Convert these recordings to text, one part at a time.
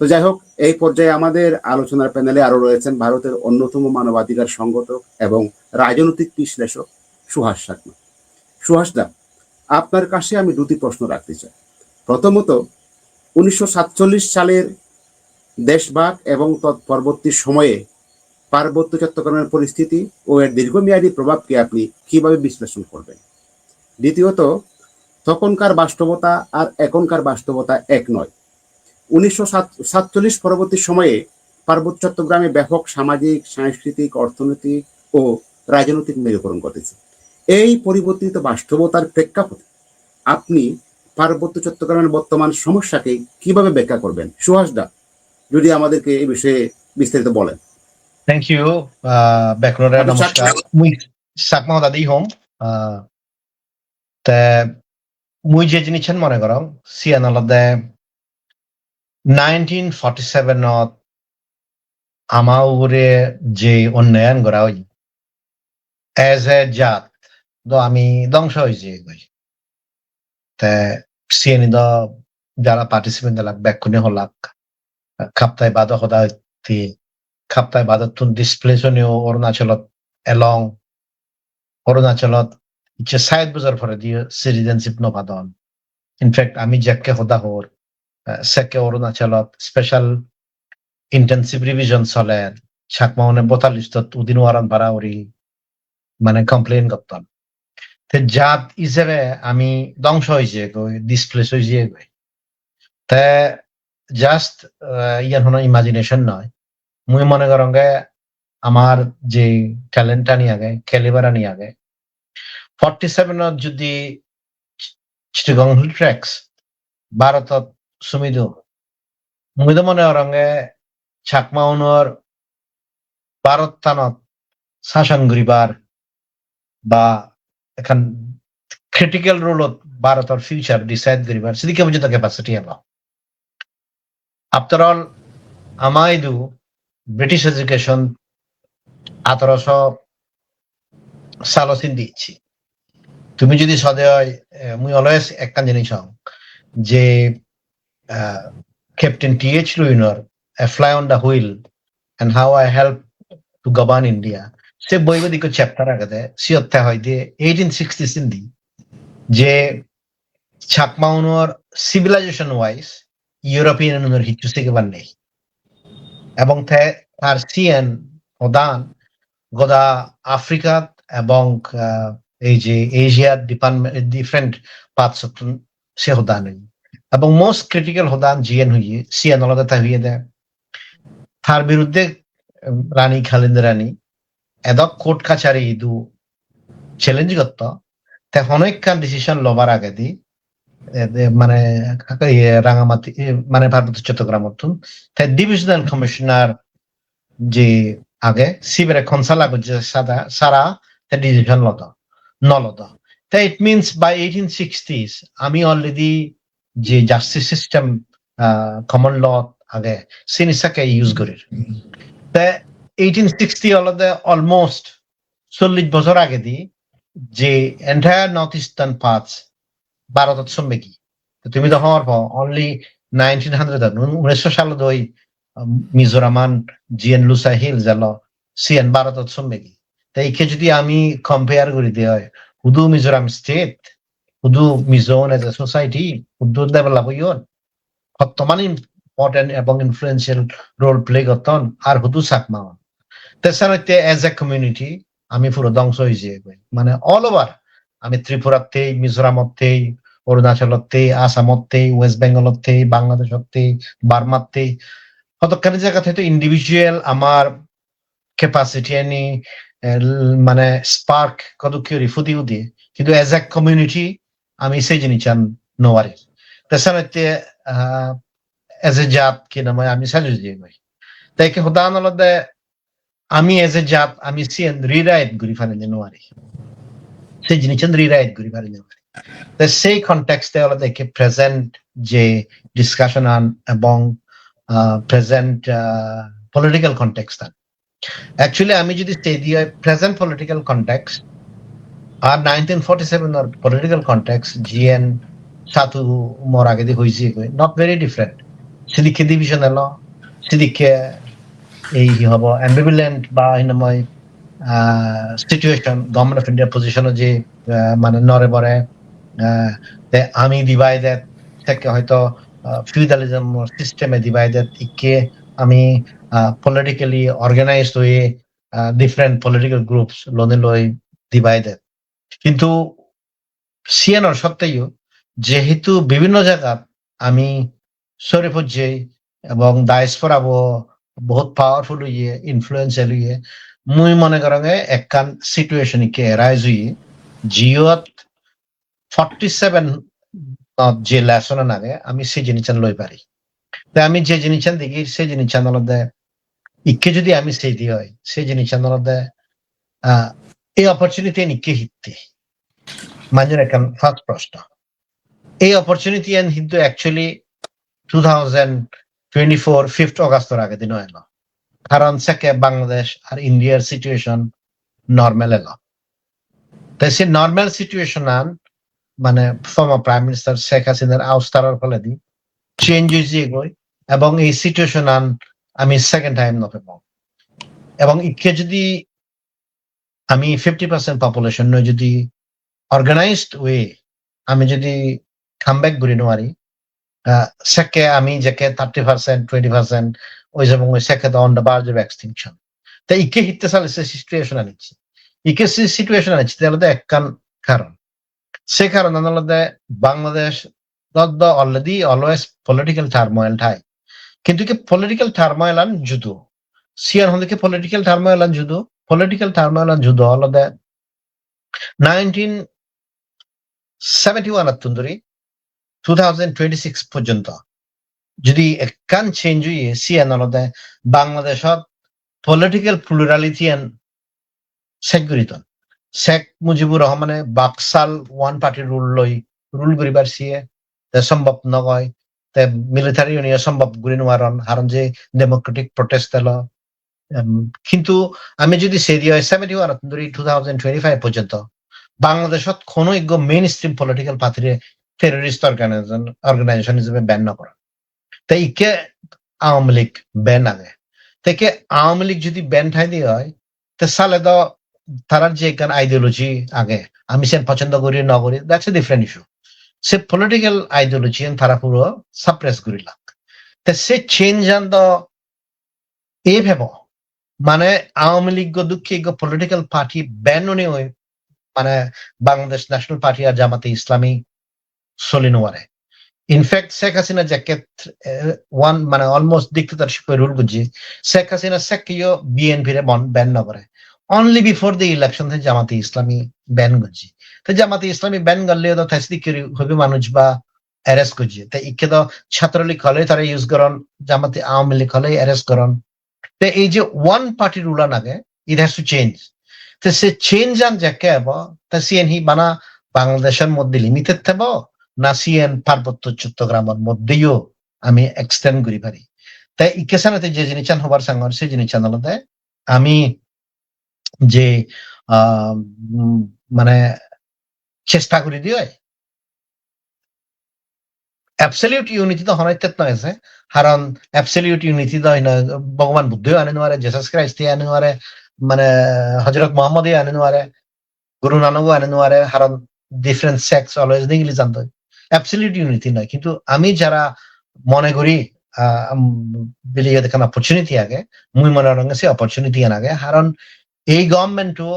তো যাই হোক, এই পর্যায়ে আমাদের আলোচনার প্যানেলে আরো রয়েছেন ভারতের অন্যতম মানবাধিকার সংগঠক এবং রাজনৈতিক বিশ্লেষক সুহাস সাকমা। সুহাস দা, আপনার কাছে আমি দুটি প্রশ্ন রাখতে চাই। প্রথমত, 1947 সালের দেশভাগ এবং তৎপরবর্তী সময়ে পার্বত্য চট্টগ্রামের পরিস্থিতি ও এর দীর্ঘমেয়াদী প্রভাবকে আপনি কিভাবে বিশ্লেষণ করবেন? দ্বিতীয়ত, তখনকার বাস্তবতা আর এখনকার বাস্তবতা এক নয়। 1947 পরবর্তী সময়ে পার্বত্য চট্টগ্রামে ব্যাপক সামাজিক, সাংস্কৃতিক, অর্থনৈতিক ও রাজনৈতিক মেরুকরণ ঘটেছে। এই পরিবর্তিত বাস্তবতার প্রেক্ষাপটে আপনি পার্বত্য চট্টগ্রামের বর্তমান সমস্যাকে কিভাবে ব্যাখ্যা করবেন? সুহাস দা, যদি আমাদেরকে এই বিষয়ে বিস্তারিত বলেন। Thank you. Background namaskar. Mui sakma dadi hom. Te mui je jinichan mone korong sian alode 1947 not ama ure je onnayan gora hoy as a jat do ami dongsho hoyje goi te sian do jara participant dalak bekkune holak kaptai bado hoda ti kaptai badatun displacement Arunachalot along Arunachalot iche side bazar for the citizenship no badon. In fact, ami jakke hoda hor seke Arunachalot special intensive revision soler chakmaone 42 tot udin waran barauri মানে complain করতাম তে জাত হিসেবে আমি ধ্বংস হয়েছে গই displace হয়েছে গই তে জাস্ট ইয়ান হনো ইমাজিনেশন নয় মুই মনে করঙ্গে আমার যে ট্যালেন্টটা নিয়ে আগে ক্যালিবারা নিয়ে আগে 47 যদি চিটাগং ট্র্যাক্স ভারতত সুমিদু মুই তো মনে করঙ্গে ছাকমাউনর ভারত তানত শাসন করিবার বা এখন ক্রিটিক্যাল রোলত ভারতের ফিউচার ডিসাইড করিবার সেদিকে পর্যন্ত ক্যাপাসিটি হলো আফটার অল আমাইদু ব্রিটিশ এডুকেশন 1800 সালসিন দিচ্ছি তুমি যদি সদয় মুই অলওয়েজ একখান জিনিস যে ক্যাপ্টেন টি.এইচ. লুইনর A Fly on the Wheel and How I Helped to Govern India সে বইবদিক চ্যাপ্টার আগে সিয়ত্তা হয় দিয়ে 1860 সিন্দি যে ছাকমাউনর সিভিলাইজেশন ওয়াইজ ইউরোপিয়ান ইউনিয়নের হিচু থেকে নেই এবং তার সিএন প্রধান গোদা আফ্রিকা এবং এই যে এশিয়ার ডিফারেন্ট পার্টস অফ সে হোদা নেই এবং মোস্ট ক্রিটিক্যাল হোদান জিএন হইয়ে সিএন আলাদা হইয়ে দেয় তার বিরুদ্ধে রানী খালিদ রানী এদক কোর্ট কাছারি ইদু চ্যালেঞ্জ করত তাই অনেকখান ডিসিশন লবার আগে দি মানে রাঙামাটি মানে পার্বত্য চট্টগ্রাম অর্থন তাই ডিভিশনাল কমিশনার যে আগে সিবেরে খনসালা যে সারা তাই ডিসিশন নলত তাই ইট মিনস বাই 1860s আমি অলরেডি যে জাস্টিস সিস্টেম কমন ল আগে সিনিসাকে ইউজ করি তাই 1860 অলদে অলমোস্ট 40 বছর আগে দি যে এন্টায়ার নর্থ ইস্টার্ন পার্টস ভারতত সম্বে কি তুমি তো হওয়ার পর অনলি 1900 সালত ওই মিজোরামান জিএন লুসা হিল জাল সিএন ভারতত সম্বে কি তাই একে যদি আমি কম্পেয়ার করি দিয়ে হয় হুদু মিজোরাম স্টেট হুদু মিজোন এজ এ সোসাইটি হুদু ডেভেলপ হইন বর্তমান ইম্পর্টেন্ট এবং ইনফ্লুয়েন্সিয়াল রোল প্লে করতন আর হুদু সাকমাওন তাছাড়া এজ এ কমিউনিটি আমি পুরো ধ্বংস হয়েছে মানে অল ওভার আমি ত্রিপুরাতে মিজোরামতে অরুণাচলতে আসামতে ওয়েস্ট বেঙ্গলতে বাংলাদেশতে বার্মাতে কতখানি জায়গা থেকে ইন্ডিভিজুয়াল আমার ক্যাপাসিটি আনি মানে স্পার্ক কত কি ফুটি উঠে কিন্তু এজ এ কমিউনিটি আমি সেই জিনিস নোয়ারি তাছাড়া এজ এ জাত কি নাম আমি সাজু দিয়ে ভাই তাই কি হদান আলাদা আমি এজ এ জাত আমি সিএন রিরাইট ঘুরি ফারি নোয়ারি সেই জিনিস রিরাইট ঘুরি ফারি নোয়ারি তাই সেই কনটেক্সটে আলাদা কি প্রেজেন্ট যে ডিসকাশন আন এবং প্রেজেন্ট পলিটিক্যাল কনটেক্সট আন অ্যাকচুয়ালি আমি যদি সেই দিয়ে প্রেজেন্ট পলিটিক্যাল কনটেক্সট আর 1947 এর পলিটিক্যাল কনটেক্সট জিএন সাতু মোর আগে দিয়ে হয়েছে নট ভেরি ডিফারেন্ট সিদিকে ডিভিশন এলো সিদিকে এই হব অ্যাম্বিভ্যালেন্ট বা হিনময় সিচুয়েশন গভর্নমেন্ট অফ ইন্ডিয়ার পজিশন যে মানে নরে বরে আমি ডিভাইডেড থেকে হয়তো ফিউডালিজম সিস্টেমে ডিভাইডেড ইকে আমি পলিটিক্যালি অর্গানাইজড হয়ে ডিফারেন্ট পলিটিক্যাল গ্রুপস লোনে লই ডিভাইডেড কিন্তু সিয়ানোর সত্ত্বেও যেহেতু বিভিন্ন জায়গা আমি শরীফ হচ্ছে এবং ডায়াসপোরা বহুত পাওয়ারফুল হইয়ে ইনফ্লুয়েন্সিয়াল হইয়ে মুই মনে করেন একখান সিচুয়েশন কে রাইজ হইয়ে জিওত 47 যে লেসন আগে আমি সেই জিনিসটা লই পারি তাই আমি যে জিনিসটা দেখি সেই জিনিসটা আলাদা ইকে যদি আমি সেই দিয়ে হয় সেই জিনিসটা আলাদা এই অপরচুনিটি নিকে হিতে মানুষের একখান ফার্স্ট প্রশ্ন এই অপরচুনিটি কিন্তু অ্যাকচুয়ালি 2024 5th অগাস্টের আগে দিন এলো কারণ সেকে বাংলাদেশ আর ইন্ডিয়ার সিচুয়েশন নর্মাল এলো তাই সে নর্মাল সিচুয়েশন আন মানে ফর্মার প্রাইম মিনিস্টার শেখ হাসিনার আউস্তার ফলে দি চেঞ্জ হয়েছে এগোয় এবং এই সিচুয়েশন আন আমি সেকেন্ড টাইম নভেব এবং ইকে যদি আমি 50% পপুলেশন নয় যদি অর্গানাইজড ওয়ে আমি যদি কামব্যাক করি নোয়ারি সেকে আমি যাকে 30% 20% ওই যেমন ওই সেকে on the barge of extinction তাই ইকে হিটতে সালে সে সিচুয়েশন আনিছি ইকে সিচুয়েশন আনিছি তাহলে একখান কারণ সে কারণ আনলদে Bangladesh already always political turmoil ঠাই কিন্তু কি পলিটিক্যাল টার্মোয়েল আন যুদ্ধ সিয়ার হন্দে পলিটিক্যাল টার্মোয়েল আন যুদ্ধ পলিটিক্যাল টার্মোয়েল আন যুদ্ধ অলদে 1971 আত্তুন্দরি 2026 পর্যন্ত যদি একখান চেঞ্জ হইয়ে সিয়ান অলদে বাংলাদেশত পলিটিক্যাল প্লুরালিটি এন্ড সেকুরিতন শেখ মুজিবুর রহমানে বাকসাল ওয়ান পার্টি রুল করিবার সিয়ে সম্ভব নয় তে মিলিটারি ইউনিয়ন সম্ভব গুরি নোয়ারন হারণ যে ডেমোক্রেটিক প্রটেস্ট এলো কিন্তু আমি যদি সে দিয়ে 71 ধরি 2025 পর্যন্ত বাংলাদেশত কোনো মেইন স্ট্রিম পলিটিক্যাল পার্টিরে টেররিস্ট অর্গানাইজেশন হিসেবে ব্যান না করা তাই ইকে আওয়ামী লীগ ব্যান আগে থেকে আওয়ামী লীগ যদি ব্যান ঠাই দিয়ে হয় তো সালে তো তারার যে একখান আইডিওলজি আগে আমি সে পছন্দ করি না করি that's a different issue say political ideology তারা পুরো সাপ্রেস করিলাম তা সে চেঞ্জ আন দ এ ভেব মানে আওয়ামী লীগ দুঃখী পলিটিক্যাল পার্টি ব্যান উনি ওই মানে বাংলাদেশ ন্যাশনাল পার্টি আর জামাতে ইসলামী সলিনোয়ারে ইনফ্যাক্ট শেখ হাসিনা যাকে ওয়ান মানে অলমোস্ট ডিক্টেটরশিপ রুল করছি শেখ হাসিনা শেখকেও বিএনপি রে ব্যান না করে অনলি বিফোর দি ইলেকশন থেকে জামাতে ইসলামী ব্যান করছি তো জামাতে ইসলামী ব্যান করলে তো থাসদিক হবে মানুষ বা অ্যারেস্ট করছে তাই ইকে তো ছাত্রলীগ হলে তারা ইউজ করন জামাতে আওয়ামী লীগ হলে অ্যারেস্ট করন তো এই যে ওয়ান পার্টি রুল আগে ইট হ্যাজ টু চেঞ্জ তো সে চেঞ্জ আন যাকে তা সিএন হি বানা বাংলাদেশের মধ্যে লিমিটেড থাকবো না সিএন পার্বত্য চট্টগ্রামের মধ্যেও আমি এক্সটেন্ড করি পারি তাই ইকেসানাতে যে জিনিস হবার সাঙ্গর সেই জিনিস আনলতে আমি যে মানে চেষ্টা করি দিয়ে অ্যাবসলিউট ইউনিটি তো হনাইতেত নয় আছে কারণ অ্যাবসলিউট ইউনিটি তো ভগবান বুদ্ধও আনে নোয়ারে জেসাস ক্রাইস্ট আনে নোয়ারে মানে হজরত মোহাম্মদ আনে নোয়ারে গুরু নানকও আনে নোয়ারে কারণ ডিফারেন্ট সেক্স অলওয়েজ দিগলি জানতো অ্যাবসলিউট ইউনিটি নয় কিন্তু আমি যারা মনে করি বিলিয়ে দেখান অপরচুনিটি আগে মুই মনে রঙে সে অপরচুনিটি আগে কারণ এই গভর্নমেন্টও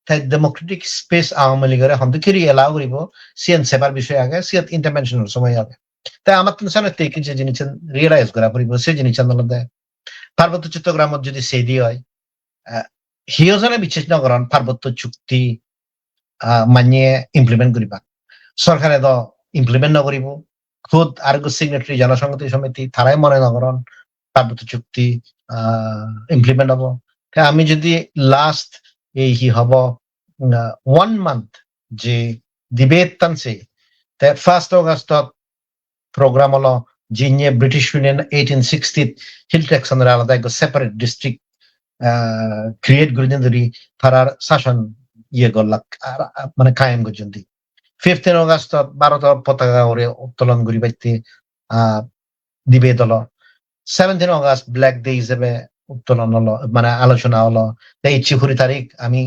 তাই ডেমোক্রেটিক স্পেস আওয়ামী লীগের হন্তকেরই এলাও করিব সিএন সেবার বিষয় আগে সিএন ইন্টারভেনশনের সময় আগে তাই আমার তো সামনে থেকে যে জিনিস রিয়েলাইজ করা পড়িব সেই জিনিস দেয় পার্বত্য চট্টগ্রামত যদি সেই দিয়ে হয় হিয়জনে বিশেষ নগরণ পার্বত্য চুক্তি মানিয়ে ইমপ্লিমেন্ট করিবা সরকারে তো ইমপ্লিমেন্ট নকরিব খুদ আরোগ্য সিগনেটারি জনসংহতি সমিতি তারাই মনে নগরণ পার্বত্য চুক্তি ইমপ্লিমেন্ট হবো আমি যদি লাস্ট এই হব 1 মান্থ যে ডিবেট টানছে 1 অগাস্ট প্রোগ্রাম হলো যিনি ব্রিটিশ ইউনিয়ন 1860 হিল টেক্সনের আলাদা এক সেপারেট ডিস্ট্রিক্ট ক্রিয়েট করে ধরি তারার শাসন ইয়ে করলাক মানে কায়েম করছেন 15 অগাস্ট ভারত পতাকা উত্তোলন করি বাইতে ডিবেট হলো 17 অগস্ট ব্ল্যাক ডে হিসেবে উত্তোলন হলো, মানে আলোচনা হলো। 23 তারিখ আমি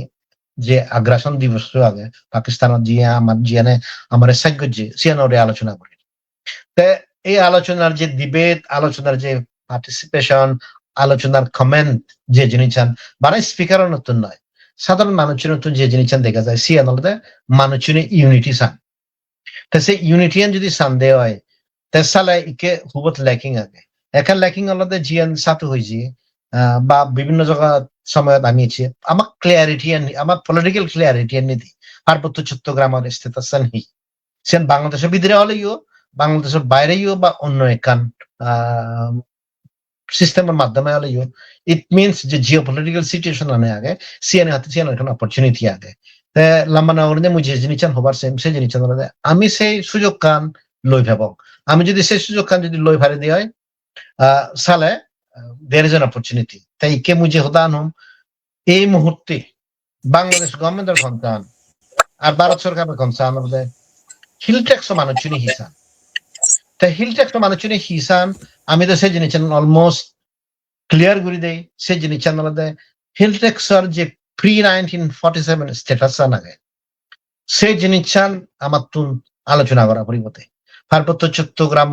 যে আগ্রাসন দিবস আগে পাকিস্তানত জিয়া আমার জিয়ানে আমার সাগ্যজি সিয়ানোরে আলোচনা করি। তে এই আলোচনার যে ডিবেট, আলোচনার যে পার্টিসিপেশন, আলোচনার কমেন্ট যে জিনিসান মানে স্পিকারও নতুন নয়, সাধারণ মানুষের নতুন যে জিনিসান দেখা যায় সিয়ানোতে মানুষের ইউনিটি সান। তা সেই ইউনিটিয়ান যদি সান্দে হয় তে সালে ইকে হুবত ল্যাকিং আগে এখান ল্যাকিং হলতে জিয়ান সাথে হয়েছি বা বিভিন্ন জায়গা সময়ত আমি আমার ক্লিয়ারিটি আমার পলিটিক্যাল ক্লিয়ারিটি নিদি পার্বত্য চট্টগ্রামের স্থিতাসান হি সেন বাংলাদেশের ভিতরে হলেও বাংলাদেশের বাইরেও বা অন্য একান সিস্টেমের মাধ্যমে হলেও ইট মিনস যে জিও পলিটিক্যাল সিচুয়েশন আনে আগে সিএন হাতে সিএন এখানে অপরচুনিটি আগে লম্বা নগরে মুই যে জিনিস হবার সেম সেই জিনিস আমি সেই সুযোগ কান লই ভাব। আমি যদি সেই সুযোগ কান যদি লই ভারে দিয়ে হয় সালে there is an opportunity তাই কে মুঝে হদান হম এই মুহূর্তে বাংলাদেশ গভর্নমেন্টের কনসার্ন আর ভারত সরকারের কনসার্ন হিল ট্যাক্স মানুষজনই হিসান। তাই হিল ট্যাক্স মানুষজনই হিসান আমি তো সেই জিনিস অলমোস্ট ক্লিয়ার করে দেই সেই জিনিস হিল ট্যাক্সর যে প্রি 1947 স্ট্যাটাস আগে সেই জিনিস আমার তুন আলোচনা করা পরিবর্তে পার্বত্য চট্টগ্রাম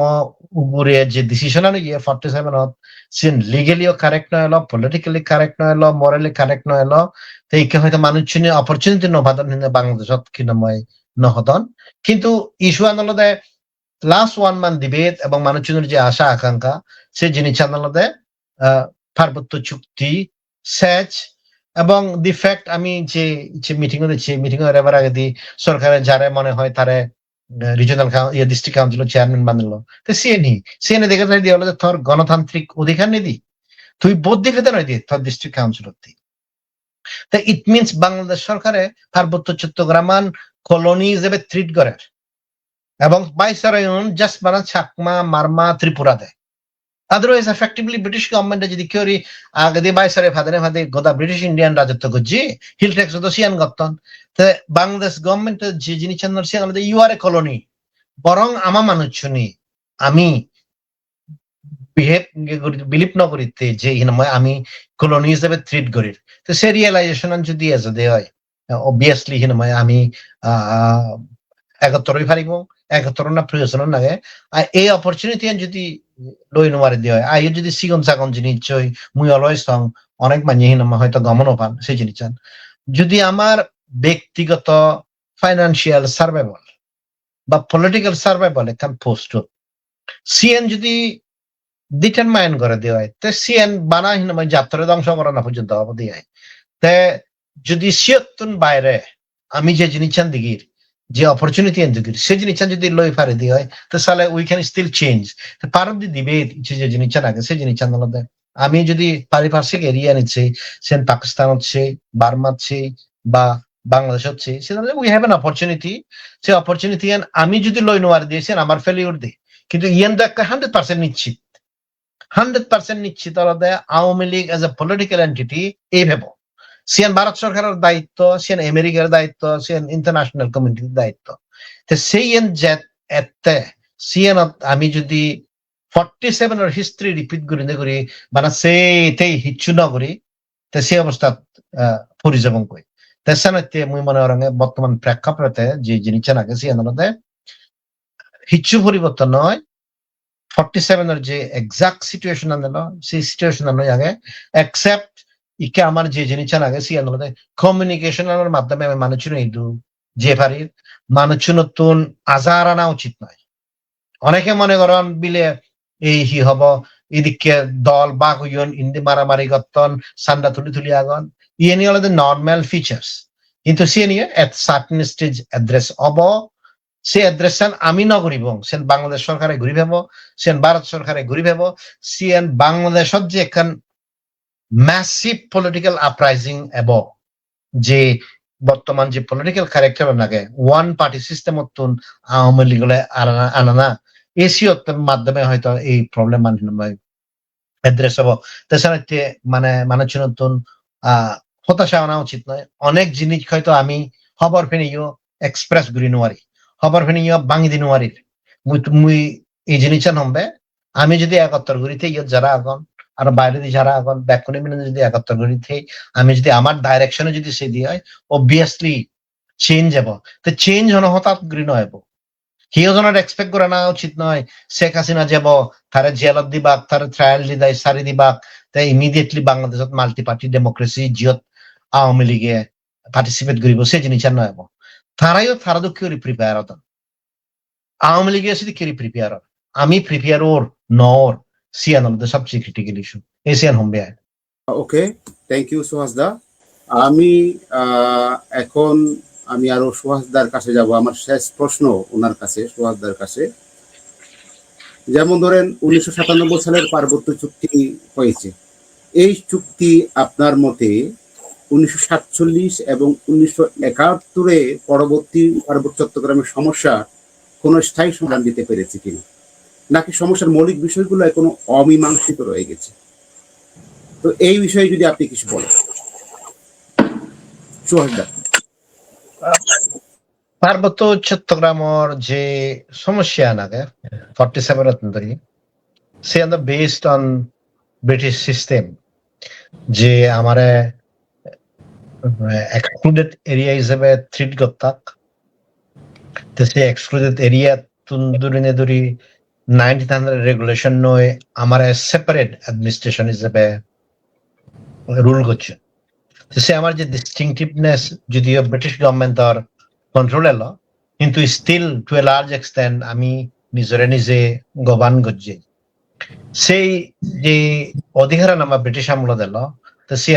উপরে যে ডিসিশন আনো গিয়ে 47 সিন লিগেলিও কারেক্ট নয় এলো, পলিটিক্যালি কারেক্ট নয় এলো, মরালি কারেক্ট নয় এলো। তো এই হয়তো মানুষ অপরচুনিটি নবাদন বাংলাদেশত কিনময় নহদন। কিন্তু ইস্যু আনলদে লাস্ট 1 মান্থ ডিবেট এবং মানুষজনের যে আশা আকাঙ্ক্ষা সেই জিনিস আনলদে পার্বত্য চুক্তি সেচ এবং দি ফ্যাক্ট আমি যে মিটিং দিচ্ছি মিটিং এর আগে দি সরকারের যারা মনে হয় তারা রিজনাল ডিস্ট্রিক্ট কাউন্সিলের চেয়ারম্যান বানালো তো সিএনএ দেখে যাই দিয়ে হলো যে তোর গণতান্ত্রিক অধিকার নিদি তুই বোধ দিকে নয় দি তোর ডিস্ট্রিক্ট কাউন্সিলর দি। তা ইট মিনস বাংলাদেশ সরকারে পার্বত্য চট্টগ্রামান কলোনি হিসেবে ট্রিট করে এবং বাইসারায়ন জাস্ট বানা চাকমা মারমা ত্রিপুরা দেয়। আদারওয়াইজ এফেক্টিভলি ব্রিটিশ গভর্নমেন্ট যদি কেউ আগে দিয়ে বাইসারে ফাদে গোদা ব্রিটিশ ইন্ডিয়ান রাজত্ব করছি হিল ট্যাক্স তো সিয়ান গতন বাংলাদেশ গভর্নমেন্ট যে জিনিস সিয়ান ইউ আর এ কলোনি বরং আমার মানুষ শুনি আমি বিলিপ নগরীতে যে আমি কলোনি হিসেবে ট্রিট করি তো সে রিয়েলাইজেশন যদি এজে হয় অবভিয়াসলি আমি একত্রই পারিব একত্র না প্রয়োজন লাগে আর এই অপরচুনিটি যদি লই নোয়ারে দিয়ে হয় আই যদি সিগন সাগন জিনিস চই মুই অলওয়েজ সং অনেক মানি হয়তো গমনও পান সেই জিনিস যদি আমার ব্যক্তিগত ফাইন্যান্সিয়াল সার্ভাইভাল বা পলিটিক্যাল সার্ভাইভাল এখান পোস্ট সিএন যদি ডিটারমাইন করে দেওয়া হয় তে সিএন বানা যাত্রা ধ্বংস করা না পর্যন্ত হবো দিয়ে তে যদি সিয়ত্তন বাইরে আমি যে জিনিস দিগির যে অপরচুনিটি দিগির সেই জিনিস যদি লই ফারে দিয়ে হয় তো সালে উই ক্যান স্টিল চেঞ্জ পারব দি দিবে যে জিনিস আগে সেই জিনিস আনন্দ আমি যদি পারিপার্শ্বিক এরিয়া নিচ্ছি সেন পাকিস্তান হচ্ছে বার্মা হচ্ছে বা বাংলাদেশ হচ্ছে সেখানে উই হ্যাভ এন অপরচুনিটি সেই অপরচুনিটি আমি যদি লই নোয়ার দিয়েছেন আমার ফেলিওর দিই কিন্তু ইয়ান তো একটা 100% নিশ্চিত 100% নিশ্চিত Awami League as a political entity এই ভেব সিয়ান ভারত সরকারের দায়িত্ব সিয়ান আমেরিকার দায়িত্ব সিয়ান ইন্টারন্যাশনাল কমিউনিটির দায়িত্ব তো সেই এতে সিয়ান আমি যদি 47 এর হিস্ট্রি রিপিট করি মানে সেইটাই হিচ্ছু ন করি তো সেই অবস্থা পরিযাপন করি তেসানতে মুই মনে হয় বর্তমান প্রেক্ষাপটে যে জিনিস আগে সিয়ান হিচ্ছু পরিবর্তন নয় 47 এর যে এক্সাক্ট সিচুয়েশন আনলো সেই সিচুয়েশন আনলো আগে এক্সেপ্ট ইকে আমার যে জিনিস আগে সিয়ান কমিউনিকেশনের মাধ্যমে আমি মানুষজন এইটু যে পারি মানুষ নতুন আজার আনা উচিত নয়। অনেকে মনে করেন বিলে এই হি হব এদিকে দল বাঘ হইন ইন্দি মারামারি গতন সান্ডা তুলি আগন ইয়ে নিয়ে হলো নর্মাল ফিচার্স কিন্তু সে নিয়ে এট সার্টেন স্টেজ অ্যাড্রেস হব সে অ্যাড্রেসান আমি ন করিব সেন বাংলাদেশ সরকারে ঘুরি ভেব সেন ভারত সরকারে ঘুরি ভেব সিএন বাংলাদেশত যে এখন ম্যাসিভ পলিটিক্যাল আপরাইজিং এব যে বর্তমান যে পলিটিক্যাল ক্যারেক্টার লাগে ওয়ান পার্টি সিস্টেম আওয়ামী লীগলে আনা এসিও মাধ্যমে হয়তো এই প্রবলেম অ্যাড্রেস হব তাছাড়া মানে মানুষ নতুন হতাশা আনা উচিত নয়। অনেক জিনিস হয়তো আমি খবর ফেনিও এক্সপ্রেস ঘুরি নোয়ারি খবর ফেনিও বাঙি দি নোয়ারির মুই এই জিনিসটা নম্বে আমি যদি 71 গড়িতে ইয়ত যারা আগন আর বাইরে দিয়ে যারা আগন ব্যাকুনি মিলে যদি 71 গড়িতে আমি যদি আমার ডাইরেকশনে যদি সে দিয়ে হয় অবভিয়াসলি চেঞ্জ যাব তো চেঞ্জ হন হঠাৎ গ্রি নহব সিওজনত এক্সপেক্ট করা না উচিত নয় শেখ হাসিনা যাব তারে জেলত দিবাক তারে ট্রায়াল দি দায় সারি দিবাক তাই ইমিডিয়েটলি বাংলাদেশত মাল্টি পার্টি ডেমোক্রেসি জিয়ত আওয়ামী লীগে পার্টিসিপেট করিব সে জিনিস আর নহব তারাইও তারা তো কিউরি প্রিপেয়ার হতাম আওয়ামী লীগে যদি কিউরি প্রিপেয়ার হয় আমি প্রিপেয়ার ওর নর সিয়ান আমাদের সবচেয়ে ক্রিটিক্যাল ইস্যু এসিয়ান হোম বেয়ার okay, thank you Suhas da. আমি এখন আমি আরো সুহাসদার কাছে যাব। আমার শেষ প্রশ্ন ওনার কাছে, সুহাসদার কাছে। যেমন ধরেন 1997 সালের পার্বত্য চুক্তি হয়েছে, এই চুক্তি আপনার মতে 1947 এবং 1971 পরবর্তী পার্বত্য চট্টগ্রামের সমস্যা কোনো স্থায়ী সমাধান দিতে পেরেছে কিনা, নাকি সমস্যার মৌলিক বিষয়গুলো কোনো অমীমাংসিত রয়ে গেছে? তো এই বিষয়ে যদি আপনি কিছু বলেন সুহাসদা। পার্বত্য চট্টগ্রামর যে সমস্যা নাগে 47 ধরি সে বেসড অন ব্রিটিশ সিস্টেম যে আমারে এক্সক্লুডেড এরিয়া হিসেবে ট্রিট করতাক তো সে এক্সক্লুডেড এরিয়া তুন্দুরিনে ধরি 1900 রেগুলেশন নয় আমার সেপারেট অ্যাডমিনিস্ট্রেশন হিসেবে রুল করছে সে আমার যে ডিস্টিংটিভনেস যদিও ব্রিটিশ গভর্নমেন্ট আর কন্ট্রোল এলো কিন্তু still to a large extent আমি নিজরে নিজে গবান গজ্জে সেই যে অধিকার নামা ব্রিটিশ আমল দিল তো সে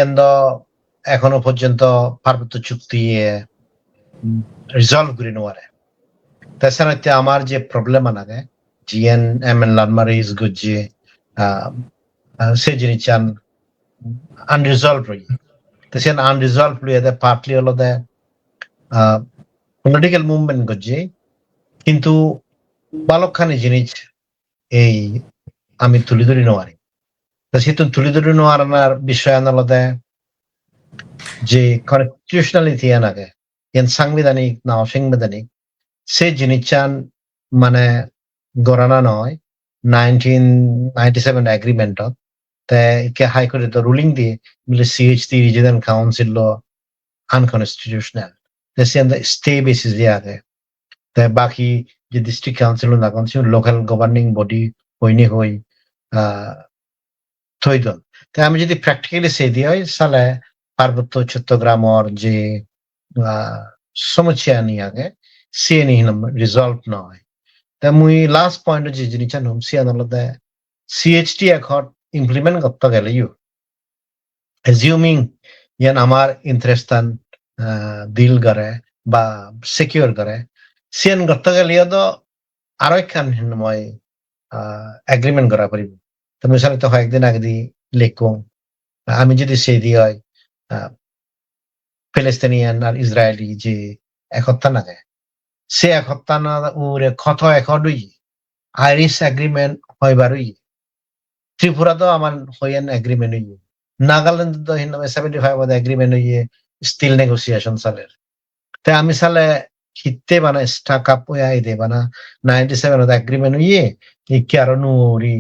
এখনো পর্যন্ত পার্বত্য চুক্তি রিজলভ করে নেওয়ারে তাছাড়া আমার যে প্রবলেম আনাগে জিএন এম এন লালমারিজ গজ্জে সে জিনিস চান আনরিজলভ রই তো সে আনরিজলভ লইয়া দেয় পার্টলি হলো দেয় পলিটিক্যাল মুভমেন্ট করছে কিন্তু বালকখানি জিনিস এই আমি তুলি ধরি নেওয়ারি তো সে তুলি ধরি নেওয়ার বিষয় আনালতে যে কনস্টিটিউশনালিটি আনাগে সাংবিধানিক না অসাংবিধানিক সে জিনিস চান মানে গণনা নয় 1997 এগ্রিমেন্টত তে হাইকোর্টে রুলিং দিয়ে বলে CHT regional council unconstitutional stay basis দিয়ে আগে তাই বাকি যে ডিস্ট্রিক্ট কাউন্সিল না কাউন্সিল লোকাল গভর্নিং বডি হইনি হই থইদল তাই আমি যদি প্র্যাকটিক্যালি সে দিয়ে হয় সালে পার্বত্য চট্টগ্রামর যে সমস্যা নিয়ে আগে সে নিয়ে রিজলভ নয় তাই মুই লাস্ট পয়েন্ট যে জিনিস জানুম সে আনলতে সিএইচটি এখন ইমপ্লিমেন্ট করতে গেলে ইউ অ্যাজিউমিং ইয়ান আমার ইন্টারেস্ট ডিল করে বা সিকিউর করে সিএন করতে গেলে তো আরো একখান মই এগ্রিমেন্ট করা পারিব তো মিশালে তো একদিন আগে দি লিখুম আমি যদি সেই দিয়ে হয় প্যালেস্তানিয়ান আর ইসরায়েলি যে একতা নাগে সে একতা না ওরে ক্ষত একই আইরিশ এগ্রিমেন্ট হইবারই ত্রিপুরা তো আমার হইয়ান এগ্রিমেন্ট হইয়ে নাগাল্যান্ড তো 75 এগ্রিমেন্ট হইয়ে স্টিল নেগোসিয়েশন চালের তাই আমি চালে হিতে বানা স্টাক আপ হয়ে দে বানা 97 এগ্রিমেন্ট হইয়ে কি আর নুরি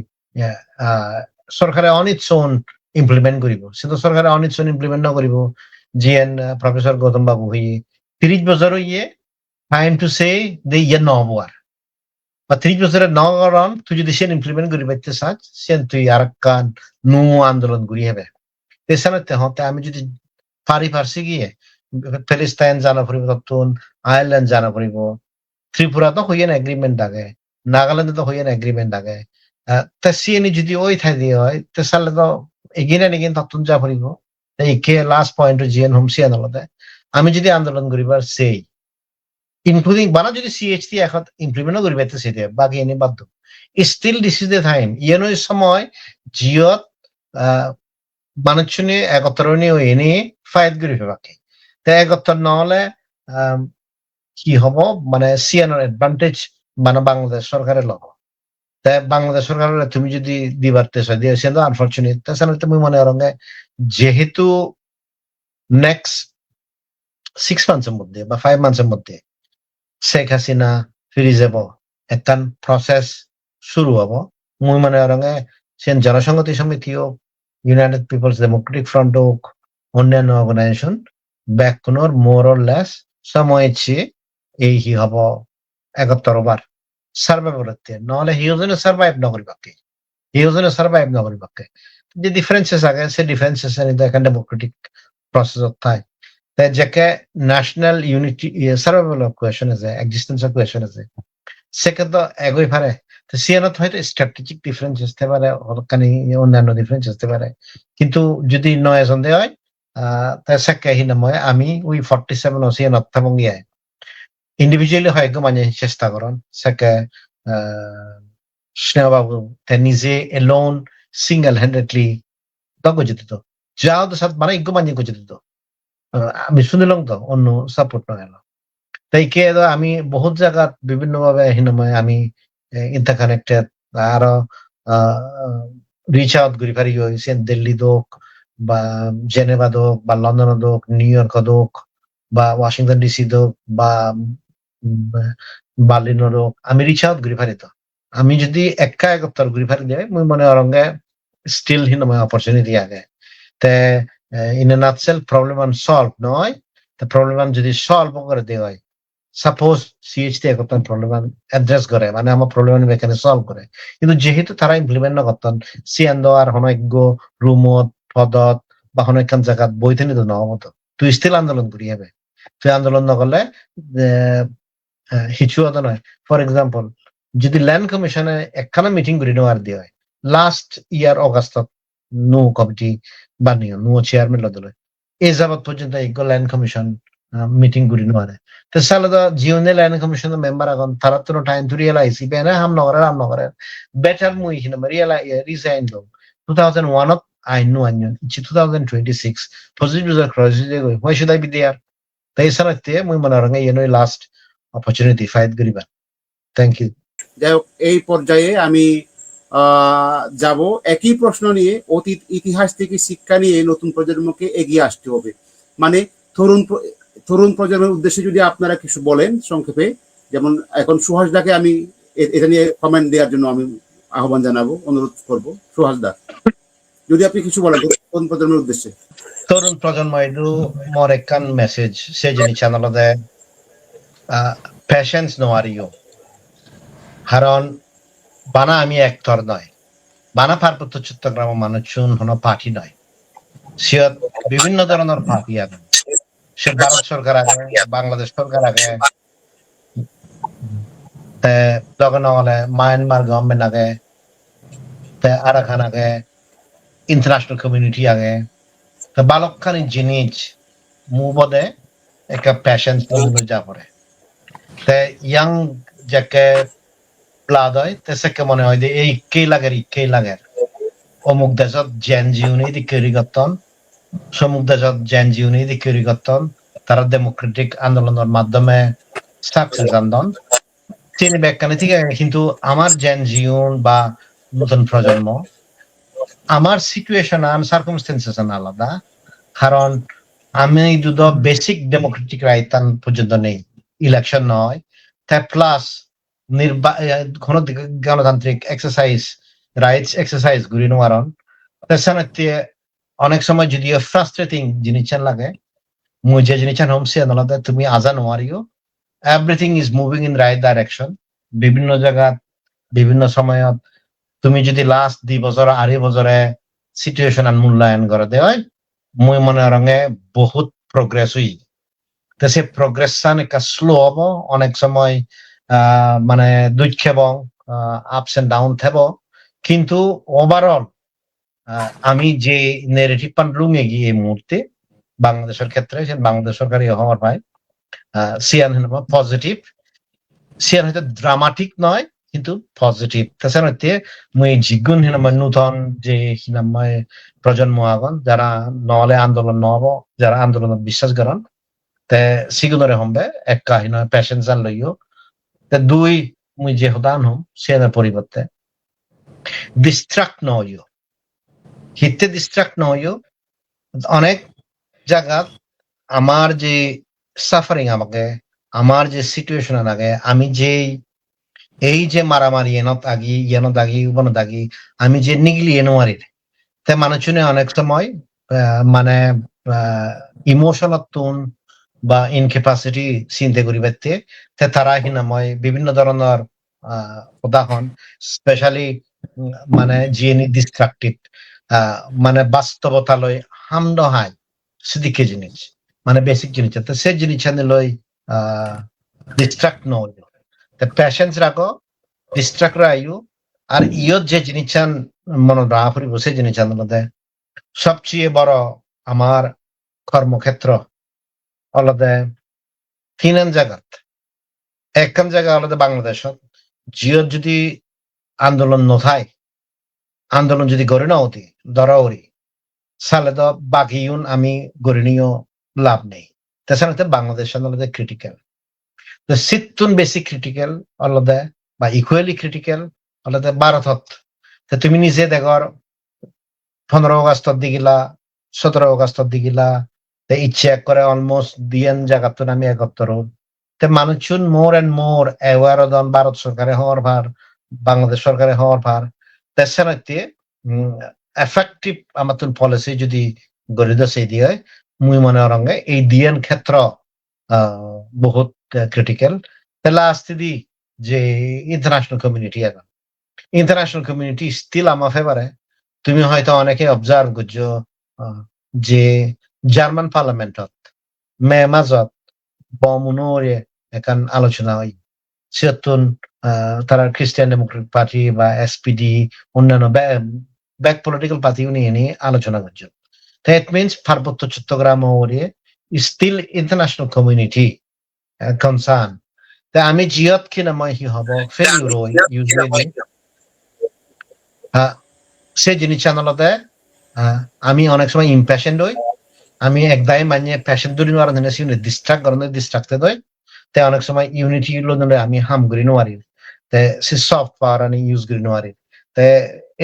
সরকারে অনিচ্ছন ইমপ্লিমেন্ট করিব সে তো সরকারে অনিচ্ছন ইমপ্লিমেন্ট নকরিব জিএন প্রফেসর গৌতম বাবু হইয়ে 30 বছর হইয়ে টাইম টু সে দে ইয়ে নহব আর বা 30 বছরের নগরণ তুই যদি সে ইমপ্লিমেন্ট করি পাইতে চাস সে তুই আর কান নু আন্দোলন করি হবে এছাড়া হতে আমি যদি পারছি গিয়ে প্যালেস্টাইন জানা পড়িব তখন আয়ারল্যান্ড জানা পড়িব ত্রিপুরা তো হইয়েন এগ্রিমেন্ট আগে নাগাল্যান্ডে তো হইয়েন এগ্রিমেন্ট আগে তা সিএনই যদি ওই ঠাই দিয়ে হয় তে সালে তো এগিয়ে নিগিন তখন যা পড়িব এই কে লাস্ট পয়েন্ট জিএন হোম সিএন আলাদা আমি যদি আন্দোলন করিবার সেই ইনক্লুডিং বানা যদি সিএইচটি এখন ইমপ্লিমেন্টও করি পাইতে সেই দিয়ে বাকি এনে বাধ্য still this is the time ইয়েন সময় জিয়ত মানুষজনে একত্র নিয়ে এনে ফাইট করি বাকি তাই একত্র নহলে কি হব মানে সিএনর অ্যাডভান্টেজ মানে বাংলাদেশ সরকারের লব তাই বাংলাদেশ সরকারের তুমি যদি দিবার চেষ্টা দিয়ে সে তো আনফর্চুনেট তাছাড়া তুমি মনে করো যেহেতু নেক্সট 6 মান্থসের মধ্যে বা 5 মান্থসের মধ্যে শেখ হাসিনা ফিরে যাব একখান প্রসেস শুরু হব মুই মনে রঙে সেন জনসংহতি সমিতি হোক, ইউনাইটেড পিপলস ডেমোক্রেটিক ফ্রন্ট হোক, অন্যান্য অর্গানাইজেশন ব্যাকুণর মোর অর লেস সময় চেয়ে এই হি হব 71 বার সার্ভাইভ করতে, নহলে হিউজনে সার্ভাইভ নকরি বাকি, হিউজনে সার্ভাইভ নকরি বাকি। যে ডিফারেন্সেস আগে সে ডিফারেন্সেস এখানে ডেমোক্রেটিক প্রসেস থাকে, তাই যাকে ন্যাশনাল ইউনিটি সার্ভাইভাল কোয়েশন আছে, এক্সিস্টেন্সিয়াল কোয়েশন আছে, সেকে তো একই পারে। তো সিয়ানত হয়তো স্ট্র্যাটেজিক ডিফারেন্স আসতে পারে, হলকানি অন্যান্য ডিফারেন্স আসতে পারে, কিন্তু যদি নয় সন্দেহ হয় তাই সেকে হিনাময় আমি ওই 47 ও সিয়ানত এবং ইয়ে ইন্ডিভিজুয়ালি হয় মানে চেষ্টা করেন সেকে স্নেহবাবু তে নিজে এলোন সিঙ্গেল হ্যান্ডেডলি গজিত যাও তো সাথ মানে ইগো মানে গজিত আমি শুনিলাম তো অন্য সাপোর্ট নয় এলো তাই কে আমি বহুত জায়গা বিভিন্ন ভাবে হিনময় আমি ইন্টারকানেক্টেড আরো রিচ আউট করি পারি হয়েছে দিল্লি দোক বা জেনেভা দোক বা লন্ডন দোক, নিউ ইয়র্ক দোক বা ওয়াশিংটন ডিসি দোক বা বার্লিন দোক, আমি রিচ আউট করি পারি তো আমি যদি একা একত্তর ঘুরি ফারি দেয় মুই মনে অরঙ্গে স্টিল হিনময় অপরচুনিটি আগে তে in a nutshell problem solve নয়, তা প্রবলেম যদি সলভ করে দেওয়া হয়, সাপোজ সিএইচটি একত্তর প্রবলেম অ্যাড্রেস করে মানে আমার প্রবলেম এখানে সলভ করে, কিন্তু যেহেতু তারা ইমপ্লিমেন্ট না করতেন সিয়ান্দ আর হনজ্ঞ রুমত পদত বা হনকান জায়গাত বইতে নিত নহমতো তুই স্টিল আন্দোলন করি হবে, তুই আন্দোলন নকরলে হিচু হতো নয়। ফর এক্সাম্পল যদি ল্যান্ড কমিশনে একখানা মিটিং করে নেওয়ার দিয়ে হয় লাস্ট ইয়ার অগাস্টত নো কমিটি বানিয়ে নো চেয়ারম্যান লদলে এই যাবৎ পর্যন্ত এই ল্যান্ড কমিশন মিটিং করে নেওয়ার তো সালে তো জিওনে ল্যান্ড কমিশনের মেম্বার এখন তারা তো টাইম তো রিয়েলাইসি বেনে হাম নগরের বেটার মুই হিনে রিজাইন দো 2001 I know onion 2026 positive crisis why should I be there তাই সারাতে মুই মনে রঙে লাস্ট অপরচুনিটি ফাইট করিবা। Thank you. যাই হোক এই পর্যায়ে আমি যাব একই প্রশ্ন নিয়ে অতীত ইতিহাস থেকে শিক্ষা নিয়ে নতুন প্রজন্মকে এগিয়ে আসতে হবে, মানে তরুণ প্রজন্মের উদ্দেশ্যে যদি আপনারা কিছু বলেন সংক্ষেপে, যেমন এখন সুহাস দাকে আমি এটা নিয়ে কমেন্ট দেওয়ার জন্য আমি আহ্বান জানাবো, অনুরোধ করবো। সুহাস দা যদি আপনি কিছু বলেন তরুণ প্রজন্মের উদ্দেশ্যে। তরুণ প্রজন্ম এটু মোর একখান মেসেজ সে জিনিস আনালদে পেশেন্স নোয়ারিও, কারণ বানা আমি একতর নয়, বানা পার্বত্য চট্টগ্রাম মানুষজন হন পার্টি নয়, সিয়ত বিভিন্ন ধরনের পার্টি আছে, সে ভারত সরকার আগে, বাংলাদেশ সরকার আগে, তখন হলে মায়ানমার গভর্নমেন্ট আগে, আরাকান আগে, ইন্টারন্যাশনাল কমিউনিটি আগে, বালকখানি জিনিস মুবদে একটা পেশেন্স যা পড়ে ইয়াং যাকে প্লাদ হয় তেসেকে মনে হয় যে এই ইকেই লাগের অমুক দেশত জেন জিউনি দি কেরি করতন, সমুক দেশত জেন জিউনি দি কেরি করতন, তারা ডেমোক্রেটিক আন্দোলনের মাধ্যমে সাকসেস আন্দোলন তিনি ব্যাখ্যানে ঠিক আছে, কিন্তু আমার জেন জিউন বা নতুন প্রজন্ম আমার সিচুয়েশন আর সার্কামস্টেন্সেস আলাদা, কারণ আমি দুটো বেসিক ডেমোক্রেটিক রাইট পর্যন্ত নেই, ইলেকশন নয়, তাই প্লাস গণতান্ত্রিক এক্সারসাইজ রাইটস এক্সারসাইজ ঘুরি নোয়ারন তাছাড়া অনেক সময় যদিও ফ্রাস্ট্রেটিং জিনিস লাগে মুই যে জিনিস হোমসি আদালতে তুমি আজা নোয়ারিও everything is moving in right direction, বিভিন্ন জায়গা বিভিন্ন সময়ত তুমি যদি লাস্ট 2 বছর 2.5 বছরে সিচুয়েশন মূল্যায়ন করে দেওয়া মুই মনে রঙে বহুত প্রোগ্রেস হই, তো সে প্রোগ্রেশন একটা স্লো হব, অনেক সময় মানে দুঃখ এবং আপস এন্ড ডাউন থাকব, কিন্তু ওভারঅল আমি যে নেগেটিভ পান্ডলুঙে গিয়ে এই মুহূর্তে বাংলাদেশের ক্ষেত্রে বাংলাদেশ সরকারি হওয়ার ভাই সিয়ান পজিটিভ, সিয়ান হয়তো ড্রামাটিক নয় কিন্তু পজিটিভ, তাছাড়া মুই জিগুন হিনাময় নূতন যে হিনাময় প্রজন্ম আগন যারা নহলে আন্দোলন নহব, যারা আন্দোলনত বিশ্বাস করেন তে সিগুনরে হমবে এক কাহিনী পেশেন্স আন লইও, তে দুই মুই যে হদান হম সিয়ানের পরিবর্তে ডিস্ট্রাক্ট নইও, হিতে ডিস্ট্রাক্ট নইও, অনেক জায়গা আমার যে সাফারিং আমাকে আমার যে সিচুয়েশন আগে আমি যে এই যে মারামারি এনত আগি উবনত আগি আমি যে নিগলি এনোয়ারির তে মানুষজনে অনেক সময় মানে ইমোশনাল টোন বা ইনকেপাসিটি চিন্তা করি পারতে তে তারা হিনাময় বিভিন্ন ধরনের উদাহরণ স্পেশালি মানে জিএনি ডিস্ট্রাকটিভ মানে বাস্তবতালৈ হাম নহাই সিদিকে জিনিস মানে বেসিক জিনিস তো সে জিনিস লই ডিস্ট্রাক্ট নয় পেশেন্স রাখো ডিস্ট্রাক্ট আয়ু আর ইয়ত যে জিনিস মনে রাখা ফুরিব সেই জিনিস মধ্যে সবচেয়ে বড় আমার কর্মক্ষেত্র আলাদা তিন জায়গাত একখান জায়গা আলাদা বাংলাদেশত জিয়ত যদি আন্দোলন নথায় আন্দোলন যদি গড়ে না হতি ধরা ওরি সালে তো বাকিউন আমি গড়ে নিয়েও লাভ নেই তাছাড়া বাংলাদেশ আলাদা ক্রিটিক্যাল তো সিটুন বেশি ক্রিটিক্যাল আলাদা বা ইকুয়ালি ক্রিটিক্যাল আলাদা ভারতত তুমি নিজে দেখর 15 আগস্টত দিগিলা 17 আগস্টত দিগিলা ইচ্ছে করে অলমোস্ট দিয়েন জায়গাত আমি একত্তর মানুষজন মোর এন্ড মোর অ্যাওয়ার দন ভারত সরকারে হওয়ার ভার বাংলাদেশ সরকারে হওয়ার ভার তেসারাতে এফেক্টিভ আমার পলিসি যদি গড়িত সেই দিয়ে মুই মনে রঙে এই দিয়েন ক্ষেত্র বহুত ক্রিটিক্যাল লাস্ট দি যে ইন্টারন্যাশনাল কমিউনিটি এখন ইন্টারন্যাশনাল কমিউনিটি স্টিল আমার ফেভারে তুমি হয়তো অনেকে অবজার্ভ করছো যে জার্মান পার্লামেন্টত মে মাজত বমুনোরে এখন আলোচনা হয় সেতুন তারা খ্রিস্টান ডেমোক্রেটিক পার্টি বা এসপিডি অন্যান্য ব্যাক পলিটিক্যাল পার্টি নিয়ে আলোচনা করছেন দ্যাট মিনস পার্বত্য চট্টগ্রাম ওরে স্টিল ইন্টারন্যাশনাল কমিউনিটি কনসার্ন তা আমি জিয়ত কিনা মই হি হব ফেলিউর ইউজুয়ালি সে জিনিস আনলতে আমি অনেক সময় ইম্প্যাশেন্ট হই আমি একদাই মানে প্যাশন ধরি নোয়ার ডিস্ট্রাক্ট করেন ডিস্ট্রাক্টেড হই তে অনেক সময় ইউনিটি গুলো আমি হাম করি নোয়ারি তে সে সফট পাওয়ার আমি ইউজ করি নোয়ারি তে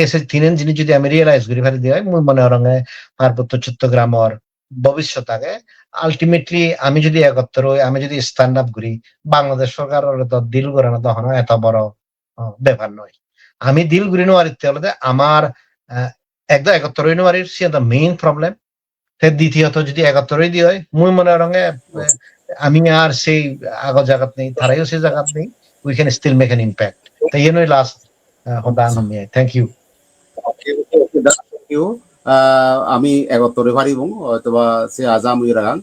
এসে তিনেন জিনিস যদি আমি রিয়েলাইজ করি ফেলি দিয়ে মুই মনে রঙে পার্বত্য চট্টগ্রামর ভবিষ্যৎ আগে আলটিমেটলি আমি যদি একত্র হই আমি যদি স্ট্যান্ড আপ করি বাংলাদেশ সরকার তো দিল করে না তখন এত বড় ব্যাপার নয় আমি দিল করি নোয়ারি হলে আমার একদম একত্র হই নোয়ারির সে মেইন প্রবলেম দ্বিতীয়ত যদি একাত্তরই দিয়ে হয় মুই মনে রঙে আমি আর সেই আগর জায়গাত নেই তারাইও সেই জায়গাত নেই we can still make an impact তাই জন্যই লাস্ট হদান হমিয়া থ্যাংক ইউ আমি একত্তরে পারিব অথবা সে আজাম রাগান